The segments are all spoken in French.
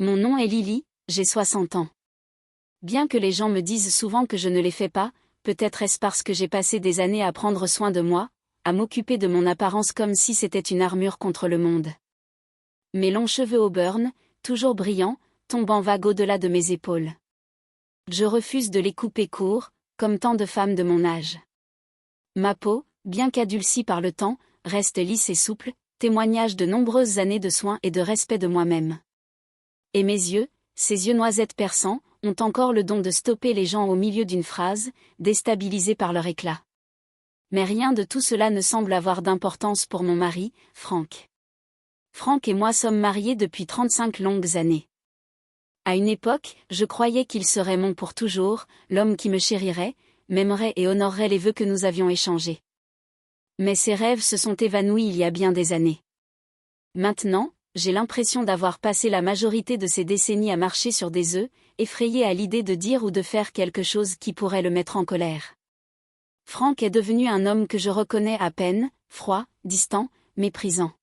Mon nom est Lily, j'ai 60 ans. Bien que les gens me disent souvent que je ne les fais pas, peut-être est-ce parce que j'ai passé des années à prendre soin de moi, à m'occuper de mon apparence comme si c'était une armure contre le monde. Mes longs cheveux auburn, toujours brillants, tombent en vague au-delà de mes épaules. Je refuse de les couper court, comme tant de femmes de mon âge. Ma peau, bien qu'adoucie par le temps, reste lisse et souple, témoignage de nombreuses années de soins et de respect de moi-même. Et mes yeux, ces yeux noisettes perçants, ont encore le don de stopper les gens au milieu d'une phrase, déstabilisés par leur éclat. Mais rien de tout cela ne semble avoir d'importance pour mon mari, Frank. Frank et moi sommes mariés depuis 35 longues années. À une époque, je croyais qu'il serait mon pour toujours, l'homme qui me chérirait, m'aimerait et honorerait les vœux que nous avions échangés. Mais ces rêves se sont évanouis il y a bien des années. Maintenant, j'ai l'impression d'avoir passé la majorité de ces décennies à marcher sur des œufs, effrayé à l'idée de dire ou de faire quelque chose qui pourrait le mettre en colère. Frank est devenu un homme que je reconnais à peine, froid, distant, méprisant.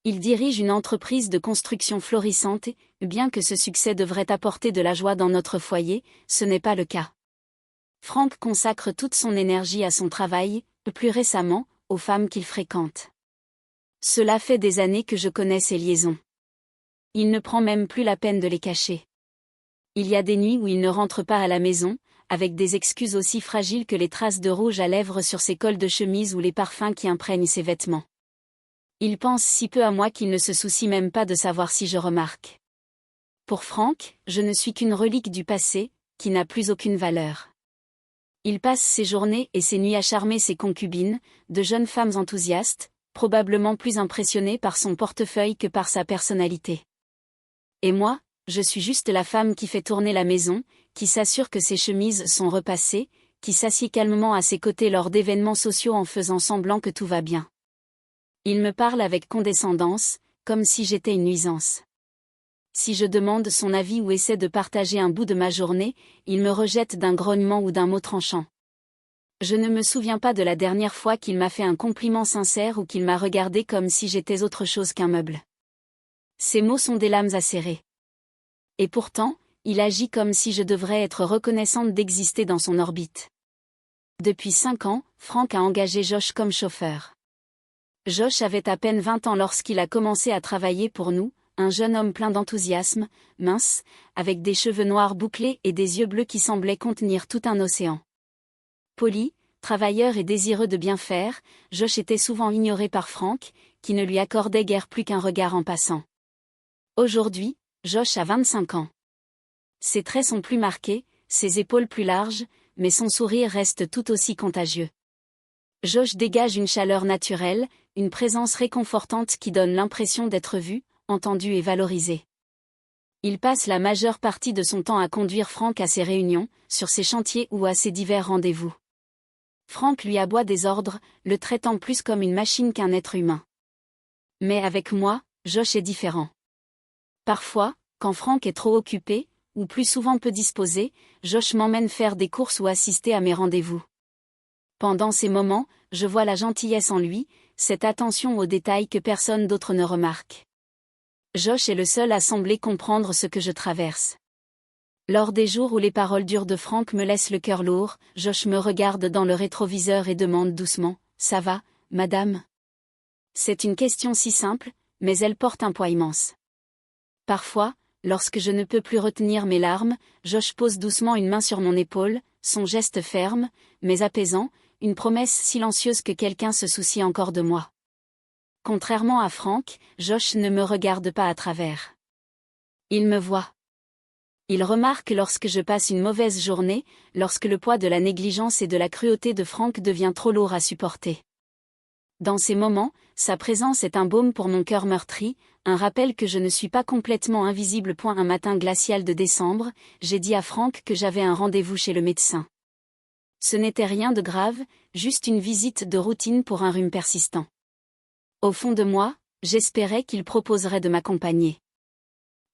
Il dirige une entreprise de construction florissante et, bien que ce succès devrait apporter de la joie dans notre foyer, ce n'est pas le cas. Frank consacre toute son énergie à son travail, plus récemment, aux femmes qu'il fréquente. Cela fait des années que je connais ces liaisons. Il ne prend même plus la peine de les cacher. Il y a des nuits où il ne rentre pas à la maison, avec des excuses aussi fragiles que les traces de rouge à lèvres sur ses cols de chemise ou les parfums qui imprègnent ses vêtements. Il pense si peu à moi qu'il ne se soucie même pas de savoir si je remarque. Pour Frank, je ne suis qu'une relique du passé, qui n'a plus aucune valeur. Il passe ses journées et ses nuits à charmer ses concubines, de jeunes femmes enthousiastes, probablement plus impressionnées par son portefeuille que par sa personnalité. Et moi, je suis juste la femme qui fait tourner la maison, qui s'assure que ses chemises sont repassées, qui s'assied calmement à ses côtés lors d'événements sociaux en faisant semblant que tout va bien. Il me parle avec condescendance, comme si j'étais une nuisance. Si je demande son avis ou essaie de partager un bout de ma journée, il me rejette d'un grognement ou d'un mot tranchant. Je ne me souviens pas de la dernière fois qu'il m'a fait un compliment sincère ou qu'il m'a regardé comme si j'étais autre chose qu'un meuble. Ces mots sont des lames acérées. Et pourtant, il agit comme si je devrais être reconnaissante d'exister dans son orbite. Depuis 5 ans, Frank a engagé Josh comme chauffeur. Josh avait à peine 20 ans lorsqu'il a commencé à travailler pour nous, un jeune homme plein d'enthousiasme, mince, avec des cheveux noirs bouclés et des yeux bleus qui semblaient contenir tout un océan. Poli, travailleur et désireux de bien faire, Josh était souvent ignoré par Frank, qui ne lui accordait guère plus qu'un regard en passant. Aujourd'hui, Josh a 25 ans. Ses traits sont plus marqués, ses épaules plus larges, mais son sourire reste tout aussi contagieux. Josh dégage une chaleur naturelle, une présence réconfortante qui donne l'impression d'être vu, entendu et valorisé. Il passe la majeure partie de son temps à conduire Frank à ses réunions, sur ses chantiers ou à ses divers rendez-vous. Frank lui aboie des ordres, le traitant plus comme une machine qu'un être humain. Mais avec moi, Josh est différent. Parfois, quand Frank est trop occupé, ou plus souvent peu disposé, Josh m'emmène faire des courses ou assister à mes rendez-vous. Pendant ces moments, je vois la gentillesse en lui, cette attention aux détails que personne d'autre ne remarque. Josh est le seul à sembler comprendre ce que je traverse. Lors des jours où les paroles dures de Frank me laissent le cœur lourd, Josh me regarde dans le rétroviseur et demande doucement « Ça va, madame ?» C'est une question si simple, mais elle porte un poids immense. Parfois, lorsque je ne peux plus retenir mes larmes, Josh pose doucement une main sur mon épaule, son geste ferme, mais apaisant, une promesse silencieuse que quelqu'un se soucie encore de moi. Contrairement à Frank, Josh ne me regarde pas à travers. Il me voit. Il remarque lorsque je passe une mauvaise journée, lorsque le poids de la négligence et de la cruauté de Frank devient trop lourd à supporter. Dans ces moments, sa présence est un baume pour mon cœur meurtri, un rappel que je ne suis pas complètement invisible. Un matin glacial de décembre, j'ai dit à Frank que j'avais un rendez-vous chez le médecin. Ce n'était rien de grave, juste une visite de routine pour un rhume persistant. Au fond de moi, j'espérais qu'il proposerait de m'accompagner.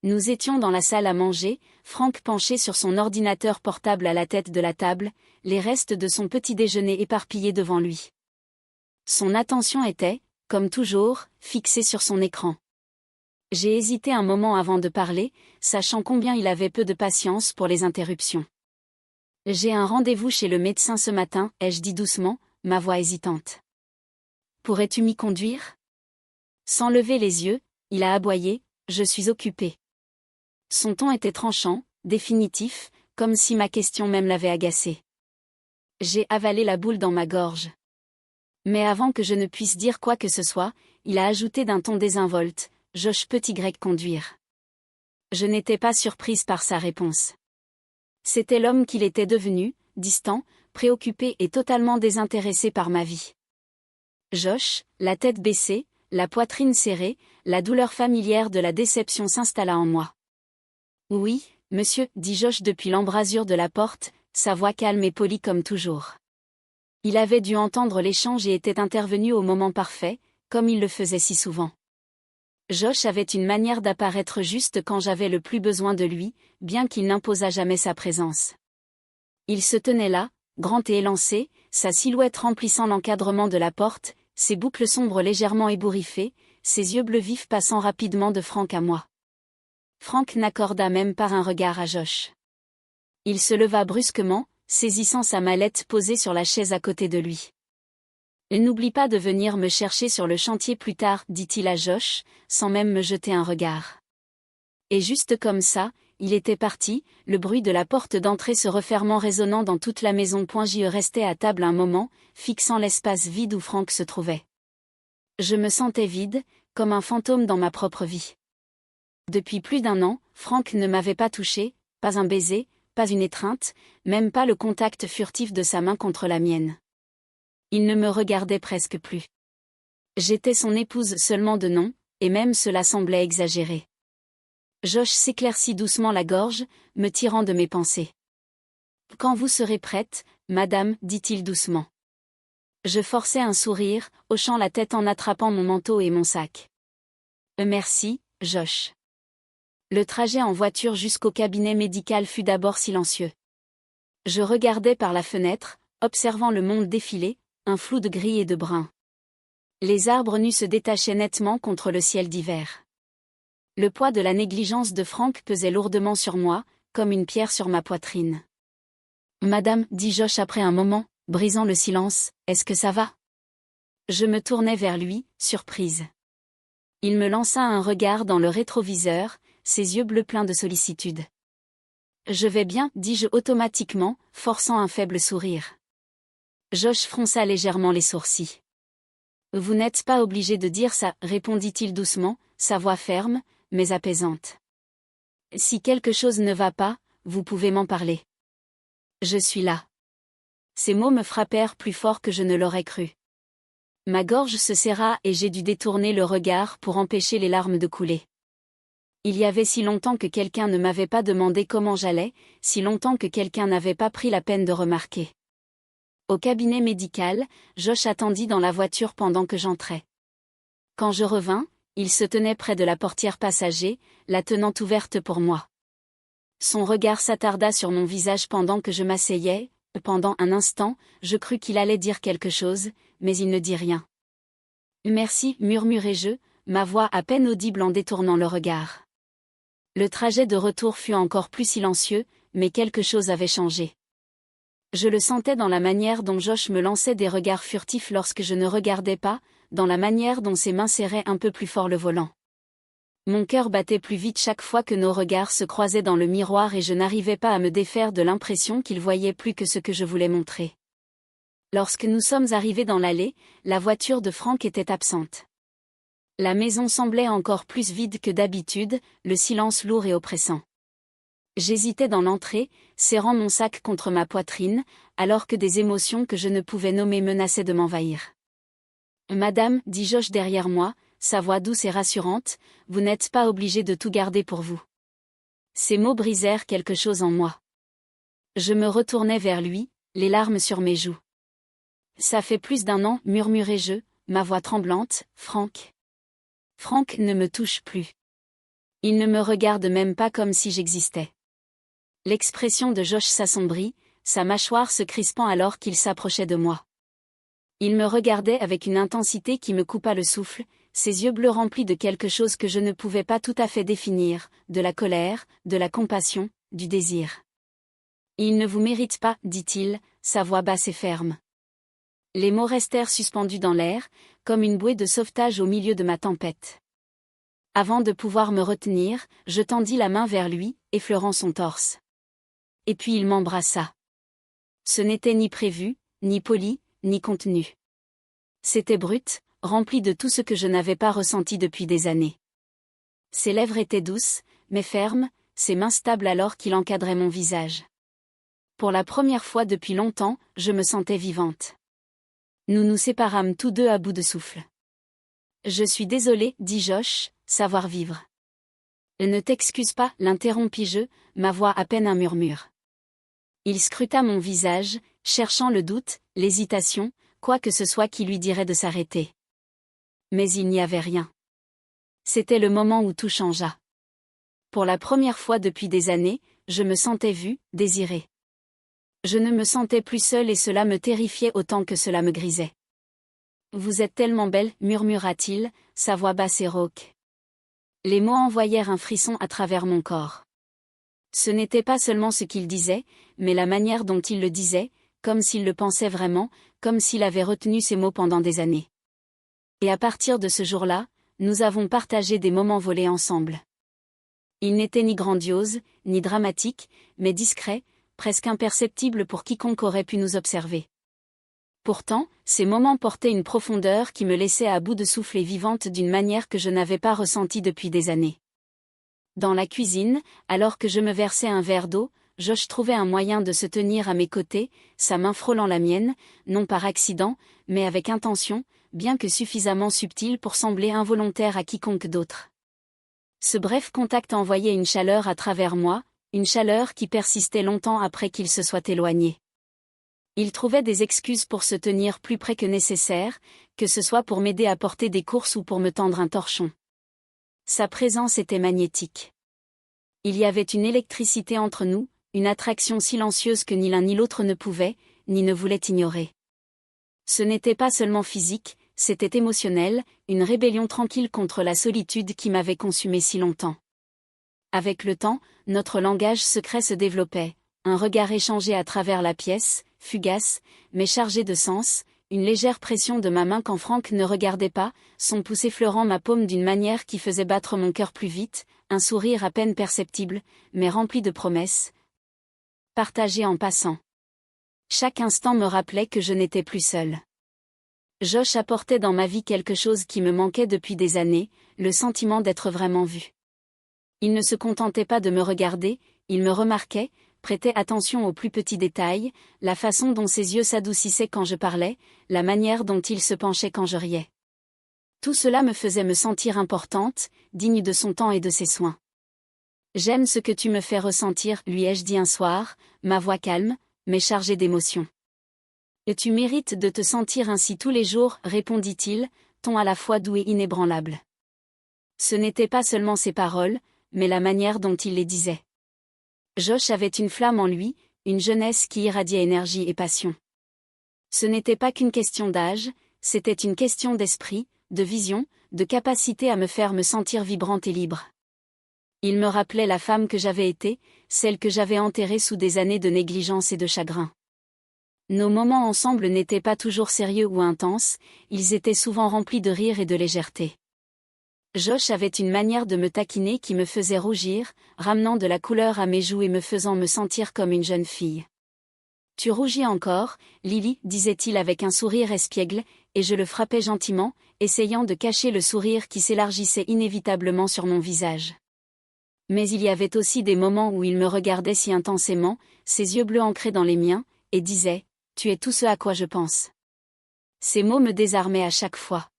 Nous étions dans la salle à manger, Frank penché sur son ordinateur portable à la tête de la table, les restes de son petit déjeuner éparpillés devant lui. Son attention était, comme toujours, fixée sur son écran. J'ai hésité un moment avant de parler, sachant combien il avait peu de patience pour les interruptions. J'ai un rendez-vous chez le médecin ce matin, ai-je dit doucement, ma voix hésitante. Pourrais-tu m'y conduire? Sans lever les yeux, il a aboyé, je suis occupé. Son ton était tranchant, définitif, comme si ma question même l'avait agacé. J'ai avalé la boule dans ma gorge. Mais avant que je ne puisse dire quoi que ce soit, il a ajouté d'un ton désinvolte, Josh peut-y conduire. Je n'étais pas surprise par sa réponse. C'était l'homme qu'il était devenu, distant, préoccupé et totalement désintéressé par ma vie. Josh, la tête baissée, la poitrine serrée, la douleur familière de la déception s'installa en moi. Oui, monsieur, dit Josh depuis l'embrasure de la porte, sa voix calme et polie comme toujours. Il avait dû entendre l'échange et était intervenu au moment parfait, comme il le faisait si souvent. Josh avait une manière d'apparaître juste quand j'avais le plus besoin de lui, bien qu'il n'imposât jamais sa présence. Il se tenait là, grand et élancé, sa silhouette remplissant l'encadrement de la porte, ses boucles sombres légèrement ébouriffées, ses yeux bleus vifs passant rapidement de Frank à moi. Frank n'accorda même pas un regard à Josh. Il se leva brusquement, saisissant sa mallette posée sur la chaise à côté de lui. « N'oublie pas de venir me chercher sur le chantier plus tard, dit-il à Josh, sans même me jeter un regard. Et juste comme ça, il était parti, le bruit de la porte d'entrée se refermant résonnant dans toute la maison. J'y restais à table un moment, fixant l'espace vide où Frank se trouvait. Je me sentais vide, comme un fantôme dans ma propre vie. Depuis plus d'1 an, Frank ne m'avait pas touché, pas un baiser, pas une étreinte, même pas le contact furtif de sa main contre la mienne. Il ne me regardait presque plus. J'étais son épouse seulement de nom, et même cela semblait exagéré. Josh s'éclaircit doucement la gorge, me tirant de mes pensées. « Quand vous serez prête, madame, dit-il doucement. » Je forçai un sourire, hochant la tête en attrapant mon manteau et mon sac. « Merci, Josh. » Le trajet en voiture jusqu'au cabinet médical fut d'abord silencieux. Je regardais par la fenêtre, observant le monde défiler, un flou de gris et de brun. Les arbres nus se détachaient nettement contre le ciel d'hiver. Le poids de la négligence de Frank pesait lourdement sur moi, comme une pierre sur ma poitrine. « Madame, dit Josh après un moment, brisant le silence, est-ce que ça va ?» Je me tournai vers lui, surprise. Il me lança un regard dans le rétroviseur, ses yeux bleus pleins de sollicitude. « Je vais bien, dis-je automatiquement, forçant un faible sourire. Josh fronça légèrement les sourcils. « Vous n'êtes pas obligé de dire ça, répondit-il doucement, sa voix ferme, mais apaisante. Si quelque chose ne va pas, vous pouvez m'en parler. Je suis là. » Ces mots me frappèrent plus fort que je ne l'aurais cru. Ma gorge se serra et j'ai dû détourner le regard pour empêcher les larmes de couler. Il y avait si longtemps que quelqu'un ne m'avait pas demandé comment j'allais, si longtemps que quelqu'un n'avait pas pris la peine de remarquer. Au cabinet médical, Josh attendit dans la voiture pendant que j'entrais. Quand je revins, il se tenait près de la portière passager, la tenant ouverte pour moi. Son regard s'attarda sur mon visage pendant que je m'asseyais. Pendant un instant, je crus qu'il allait dire quelque chose, mais il ne dit rien. « Merci, murmurai-je, ma voix à peine audible en détournant le regard. Le trajet de retour fut encore plus silencieux, mais quelque chose avait changé. Je le sentais dans la manière dont Josh me lançait des regards furtifs lorsque je ne regardais pas, dans la manière dont ses mains serraient un peu plus fort le volant. Mon cœur battait plus vite chaque fois que nos regards se croisaient dans le miroir et je n'arrivais pas à me défaire de l'impression qu'il voyait plus que ce que je voulais montrer. Lorsque nous sommes arrivés dans l'allée, la voiture de Frank était absente. La maison semblait encore plus vide que d'habitude, le silence lourd et oppressant. J'hésitais dans l'entrée, serrant mon sac contre ma poitrine, alors que des émotions que je ne pouvais nommer menaçaient de m'envahir. « Madame, dit Josh derrière moi, sa voix douce et rassurante, vous n'êtes pas obligée de tout garder pour vous. » Ces mots brisèrent quelque chose en moi. Je me retournai vers lui, les larmes sur mes joues. « Ça fait plus d'1 an, murmurai-je, ma voix tremblante, Frank. Frank ne me touche plus. Il ne me regarde même pas comme si j'existais. » L'expression de Josh s'assombrit, sa mâchoire se crispant alors qu'il s'approchait de moi. Il me regardait avec une intensité qui me coupa le souffle, ses yeux bleus remplis de quelque chose que je ne pouvais pas tout à fait définir, de la colère, de la compassion, du désir. « Il ne vous mérite pas, dit-il, sa voix basse et ferme. » Les mots restèrent suspendus dans l'air, comme une bouée de sauvetage au milieu de ma tempête. Avant de pouvoir me retenir, je tendis la main vers lui, effleurant son torse. Et puis il m'embrassa. Ce n'était ni prévu, ni poli, ni contenu. C'était brut, rempli de tout ce que je n'avais pas ressenti depuis des années. Ses lèvres étaient douces, mais fermes, ses mains stables alors qu'il encadrait mon visage. Pour la première fois depuis longtemps, je me sentais vivante. Nous nous séparâmes tous deux à bout de souffle. « Je suis désolé, dit Josh, savoir vivre. »« Ne t'excuse pas, l'interrompis-je, ma voix à peine un murmure. » Il scruta mon visage, cherchant le doute, l'hésitation, quoi que ce soit qui lui dirait de s'arrêter. Mais il n'y avait rien. C'était le moment où tout changea. Pour la première fois depuis des années, je me sentais vue, désirée. Je ne me sentais plus seule et cela me terrifiait autant que cela me grisait. « Vous êtes tellement belle, murmura-t-il, sa voix basse et rauque. Les mots envoyèrent un frisson à travers mon corps. Ce n'était pas seulement ce qu'il disait, mais la manière dont il le disait, comme s'il le pensait vraiment, comme s'il avait retenu ces mots pendant des années. Et à partir de ce jour-là, nous avons partagé des moments volés ensemble. Ils n'étaient ni grandioses, ni dramatiques, mais discrets, presque imperceptibles pour quiconque aurait pu nous observer. Pourtant, ces moments portaient une profondeur qui me laissait à bout de souffle et vivante d'une manière que je n'avais pas ressentie depuis des années. Dans la cuisine, alors que je me versais un verre d'eau, Josh trouvait un moyen de se tenir à mes côtés, sa main frôlant la mienne, non par accident, mais avec intention, bien que suffisamment subtile pour sembler involontaire à quiconque d'autre. Ce bref contact envoyait une chaleur à travers moi, une chaleur qui persistait longtemps après qu'il se soit éloigné. Il trouvait des excuses pour se tenir plus près que nécessaire, que ce soit pour m'aider à porter des courses ou pour me tendre un torchon. Sa présence était magnétique. Il y avait une électricité entre nous, une attraction silencieuse que ni l'un ni l'autre ne pouvait, ni ne voulait ignorer. Ce n'était pas seulement physique, c'était émotionnel, une rébellion tranquille contre la solitude qui m'avait consumé si longtemps. Avec le temps, notre langage secret se développait, un regard échangé à travers la pièce, fugace, mais chargé de sens, une légère pression de ma main quand Frank ne regardait pas, son pouce effleurant ma paume d'une manière qui faisait battre mon cœur plus vite, un sourire à peine perceptible, mais rempli de promesses, partagées en passant. Chaque instant me rappelait que je n'étais plus seule. Josh apportait dans ma vie quelque chose qui me manquait depuis des années, le sentiment d'être vraiment vue. Il ne se contentait pas de me regarder, il me remarquait, prêtait attention aux plus petits détails, la façon dont ses yeux s'adoucissaient quand je parlais, la manière dont il se penchait quand je riais. Tout cela me faisait me sentir importante, digne de son temps et de ses soins. « J'aime ce que tu me fais ressentir, lui ai-je dit un soir, ma voix calme, mais chargée d'émotion. Et tu mérites de te sentir ainsi tous les jours, répondit-il, ton à la fois doux et inébranlable. Ce n'était pas seulement ses paroles, mais la manière dont il les disait. Josh avait une flamme en lui, une jeunesse qui irradiait énergie et passion. Ce n'était pas qu'une question d'âge, c'était une question d'esprit, de vision, de capacité à me faire me sentir vibrante et libre. Il me rappelait la femme que j'avais été, celle que j'avais enterrée sous des années de négligence et de chagrin. Nos moments ensemble n'étaient pas toujours sérieux ou intenses, ils étaient souvent remplis de rire et de légèreté. Josh avait une manière de me taquiner qui me faisait rougir, ramenant de la couleur à mes joues et me faisant me sentir comme une jeune fille. « Tu rougis encore, Lily, disait-il avec un sourire espiègle, et je le frappais gentiment, essayant de cacher le sourire qui s'élargissait inévitablement sur mon visage. Mais il y avait aussi des moments où il me regardait si intensément, ses yeux bleus ancrés dans les miens, et disait « Tu es tout ce à quoi je pense ». Ces mots me désarmaient à chaque fois.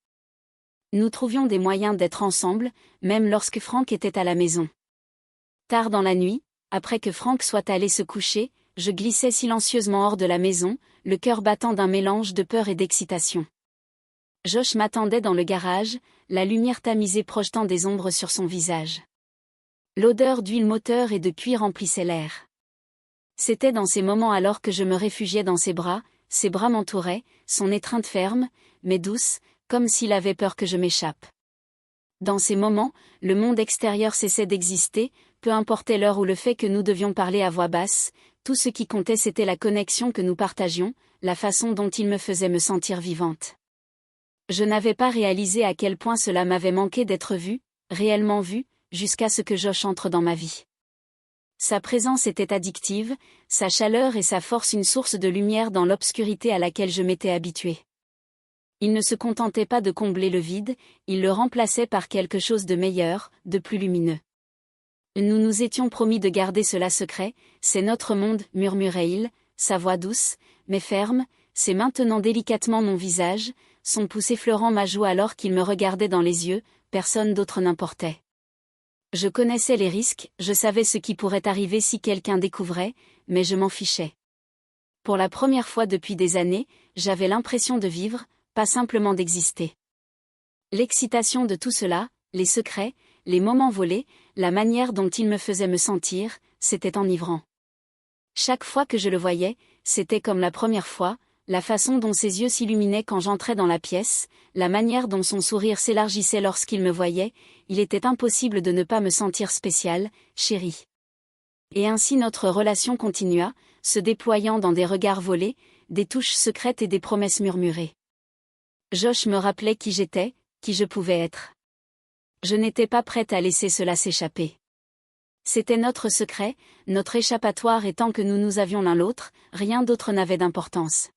Nous trouvions des moyens d'être ensemble, même lorsque Frank était à la maison. Tard dans la nuit, après que Frank soit allé se coucher, je glissais silencieusement hors de la maison, le cœur battant d'un mélange de peur et d'excitation. Josh m'attendait dans le garage, la lumière tamisée projetant des ombres sur son visage. L'odeur d'huile moteur et de cuir remplissait l'air. C'était dans ces moments alors que je me réfugiais dans ses bras m'entouraient, son étreinte ferme, mais douce, comme s'il avait peur que je m'échappe. Dans ces moments, le monde extérieur cessait d'exister, peu importait l'heure ou le fait que nous devions parler à voix basse, tout ce qui comptait c'était la connexion que nous partagions, la façon dont il me faisait me sentir vivante. Je n'avais pas réalisé à quel point cela m'avait manqué d'être vue, réellement vue, jusqu'à ce que Josh entre dans ma vie. Sa présence était addictive, sa chaleur et sa force une source de lumière dans l'obscurité à laquelle je m'étais habituée. Il ne se contentait pas de combler le vide, il le remplaçait par quelque chose de meilleur, de plus lumineux. Nous nous étions promis de garder cela secret, c'est notre monde, murmurait-il, sa voix douce, mais ferme, c'est maintenant délicatement mon visage, son pouce effleurant ma joue alors qu'il me regardait dans les yeux, personne d'autre n'importait. Je connaissais les risques, je savais ce qui pourrait arriver si quelqu'un découvrait, mais je m'en fichais. Pour la première fois depuis des années, j'avais l'impression de vivre, pas simplement d'exister. L'excitation de tout cela, les secrets, les moments volés, la manière dont il me faisait me sentir, c'était enivrant. Chaque fois que je le voyais, c'était comme la première fois, la façon dont ses yeux s'illuminaient quand j'entrais dans la pièce, la manière dont son sourire s'élargissait lorsqu'il me voyait, il était impossible de ne pas me sentir spéciale, chérie. Et ainsi notre relation continua, se déployant dans des regards volés, des touches secrètes et des promesses murmurées. Josh me rappelait qui j'étais, qui je pouvais être. Je n'étais pas prête à laisser cela s'échapper. C'était notre secret, notre échappatoire et tant que nous avions l'un l'autre, rien d'autre n'avait d'importance.